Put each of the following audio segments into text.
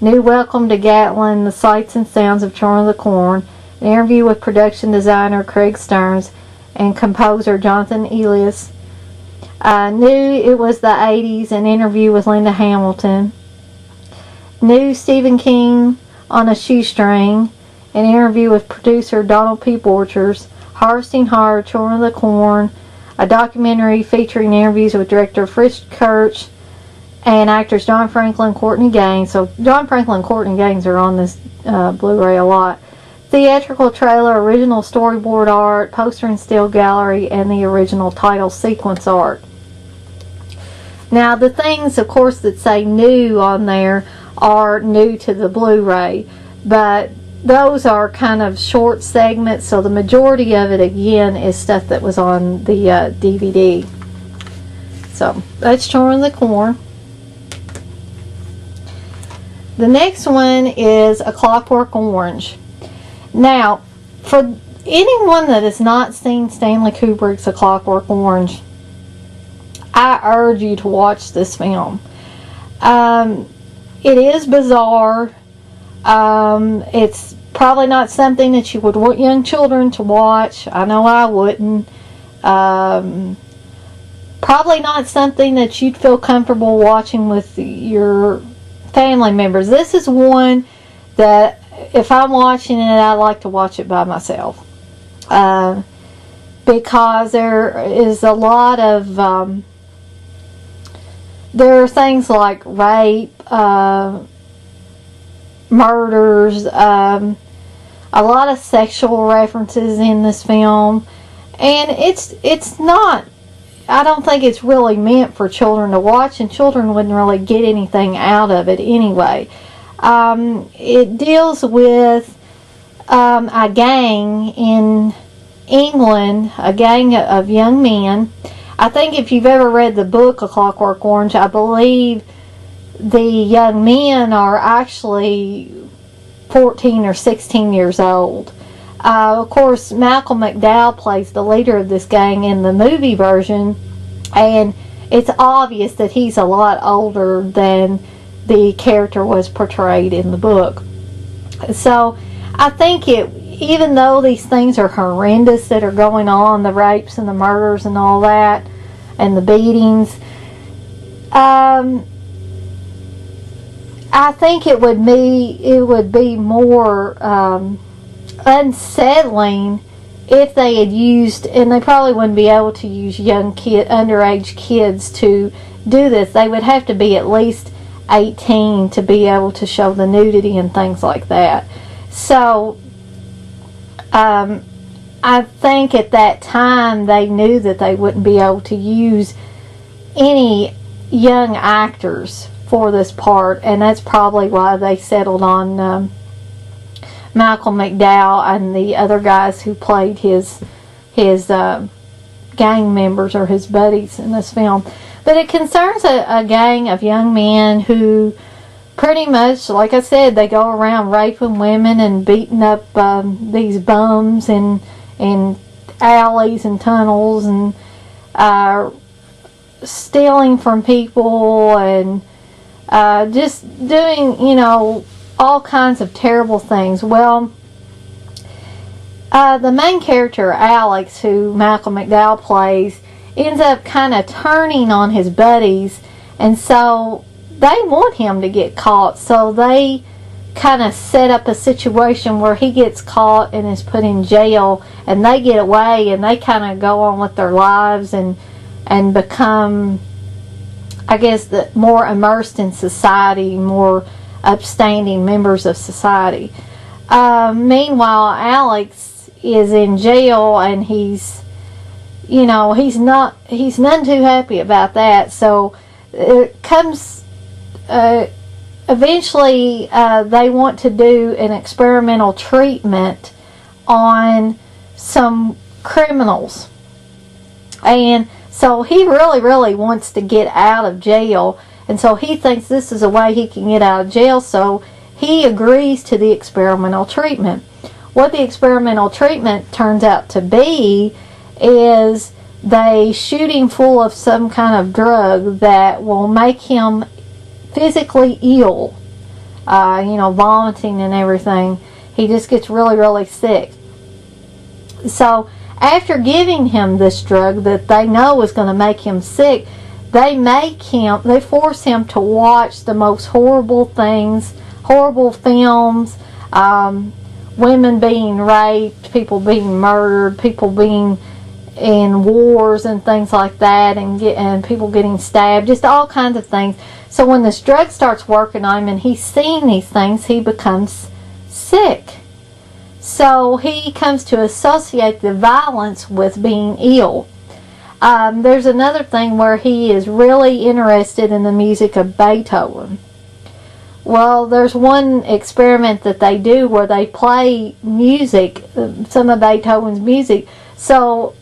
New Welcome to Gatlin, The Sights and Sounds of Children of the Corn, an interview with production designer Craig Stearns and composer Jonathan Elias. New It Was the 80s, an interview with Linda Hamilton. New Stephen King on a Shoestring, an interview with producer Donald P. Borchers. Harvesting Horror, Children of the Corn, a documentary featuring interviews with director Fritz Kurtz and actors John Franklin and Courtney Gaines. So John Franklin and Courtney Gaines are on this Blu-ray a lot. Theatrical trailer, original storyboard art, poster and still gallery, and the original title sequence art. Now the things, of course, that say new on there are new to the Blu-ray, but those are kind of short segments, so the majority of it again is stuff that was on the DVD. So that's Children of the Corn. The next one is A Clockwork Orange. Now, for anyone that has not seen Stanley Kubrick's A Clockwork Orange, I urge you to watch this film. It is bizarre. It's probably not something that you would want young children to watch. I know I wouldn't. Probably not something that you'd feel comfortable watching with your family members. This is one that if I'm watching it, I like to watch it by myself. Because there is a lot of there are things like rape, murders, a lot of sexual references in this film, and it's not, I don't think it's really meant for children to watch, and children wouldn't really get anything out of it anyway. It deals with a gang in England, a gang of young men. I think if you've ever read the book A Clockwork Orange, I believe the young men are actually 14 or 16 years old. Of course, Malcolm McDowell plays the leader of this gang in the movie version, and it's obvious that he's a lot older than the character was portrayed in the book. So I think even though these things are horrendous that are going on, the rapes and the murders and all that, and the beatings, I think it would be more unsettling if they had used, and they probably wouldn't be able to use underage kids to do this. They would have to be at least 18 to be able to show the nudity and things like that. So I think at that time they knew that they wouldn't be able to use any young actors for this part, and that's probably why they settled on Malcolm McDowell and the other guys who played his gang members or his buddies in this film. But it concerns a gang of young men who pretty much, like I said, they go around raping women and beating up these bums in alleys and tunnels, and stealing from people, and just doing, all kinds of terrible things. Well, the main character, Alex, who Malcolm McDowell plays, ends up kind of turning on his buddies, and so they want him to get caught, so they kind of set up a situation where he gets caught and is put in jail, and they get away, and they kind of go on with their lives and become, I guess, more immersed in society, more upstanding members of society. Meanwhile, Alex is in jail, and he's none too happy about that. So it comes, eventually they want to do an experimental treatment on some criminals, and so he really wants to get out of jail, and so he thinks this is a way he can get out of jail, so he agrees to the experimental treatment. What the experimental treatment turns out to be is they shoot him full of some kind of drug that will make him physically ill, you know, vomiting and everything. He just gets really, really sick. So after giving him this drug that they know is going to make him sick, they force him to watch the most horrible things, horrible films, women being raped, people being murdered, people being in wars and things like that, and people getting stabbed, just all kinds of things. So when this drug starts working on him and he's seeing these things, he becomes sick. So he comes to associate the violence with being ill. There's another thing where he is really interested in the music of Beethoven. Well, there's one experiment that they do where they play music, some of Beethoven's music. So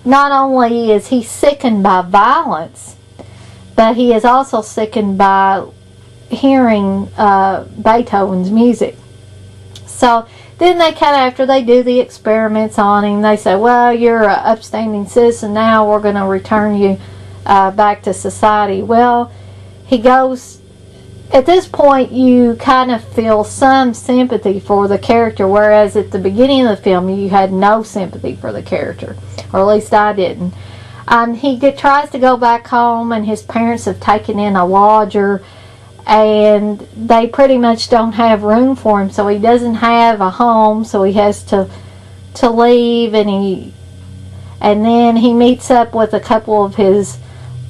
not only is he sickened by violence, but he is also sickened by hearing Beethoven's music. So then they kind of, after they do the experiments on him, they say, well, you're an upstanding citizen now, we're going to return you back to society. Well, he goes, at this point you kind of feel some sympathy for the character, whereas at the beginning of the film you had no sympathy for the character, or at least I didn't. He tries to go back home, and his parents have taken in a lodger, and they pretty much don't have room for him, so he doesn't have a home, so he has to leave, and then he meets up with a couple of his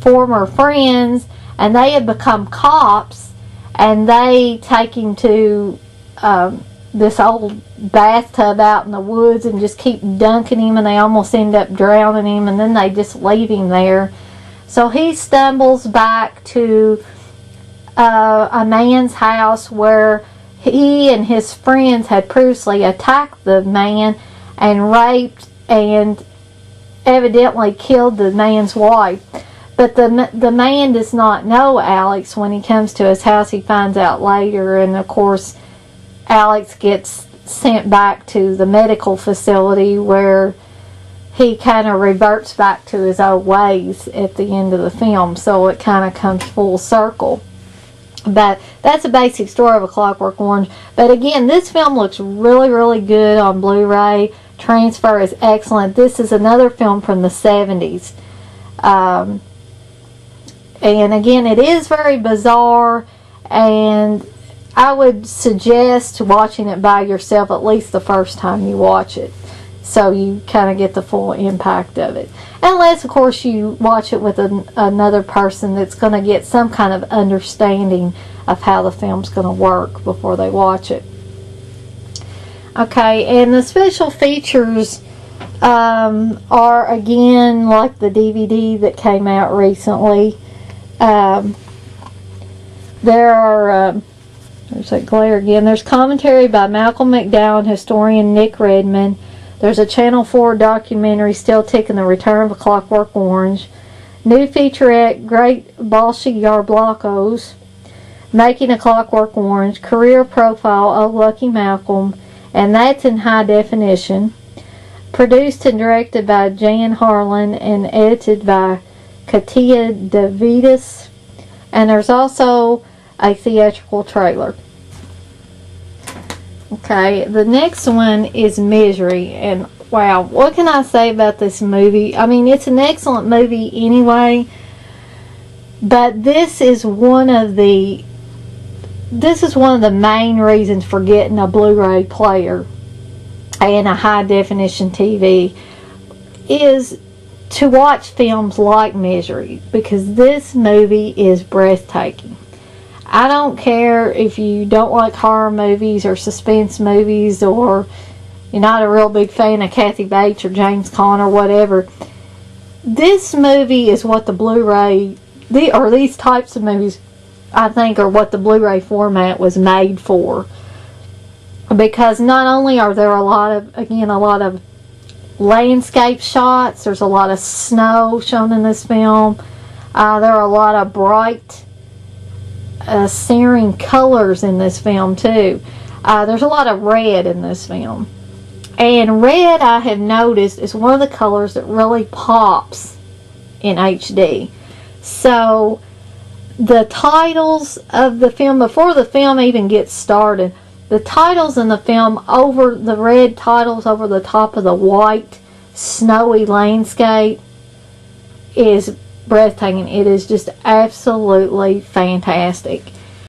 former friends, and they have become cops, and they take him to this old bathtub out in the woods and just keep dunking him, and they almost end up drowning him, and then they just leave him there. So he stumbles back to a man's house where he and his friends had previously attacked the man and raped and evidently killed the man's wife. But the man does not know Alex. When he comes to his house, he finds out later, and of course Alex gets sent back to the medical facility where he kind of reverts back to his old ways at the end of the film. So it kind of comes full circle. But that's a basic story of A Clockwork Orange. But again, this film looks really, really good on Blu-ray. Transfer is excellent. This is another film from the 70s. And again, it is very bizarre, and I would suggest watching it by yourself at least the first time you watch it, so you kind of get the full impact of it. Unless, of course, you watch it with another person that's going to get some kind of understanding of how the film's going to work before they watch it. Okay, and the special features are, again, like the DVD that came out recently. There are, there's that glare again. There's commentary by Malcolm McDowell and historian Nick Redman. There's a Channel 4 documentary, Still Ticking, The Return of A Clockwork Orange. New featurette, Great Bolshevik Yarblokos, Making A Clockwork Orange, Career Profile of Lucky Malcolm, and that's in high definition. Produced and directed by Jan Harlan and edited by Katia Davidis. And there's also a theatrical trailer. Okay, the next one is Misery, and wow, what can I say about this movie? I mean, it's an excellent movie anyway, but this is one of the main reasons for getting a Blu-ray player and a high definition TV is to watch films like Misery, because this movie is breathtaking. I don't care if you don't like horror movies or suspense movies, or you're not a real big fan of Kathy Bates or James Caan or whatever. This movie is what the Blu-ray, or these types of movies, I think, are what the Blu-ray format was made for. Because not only are there a lot of landscape shots, there's a lot of snow shown in this film. There are a lot of bright, searing colors in this film too. There's a lot of red in this film. And red, I have noticed, is one of the colors that really pops in HD. So the titles of the film, before the film even gets started, the titles in the film, over the red titles over the top of the white snowy landscape, is breathtaking. It is just absolutely fantastic.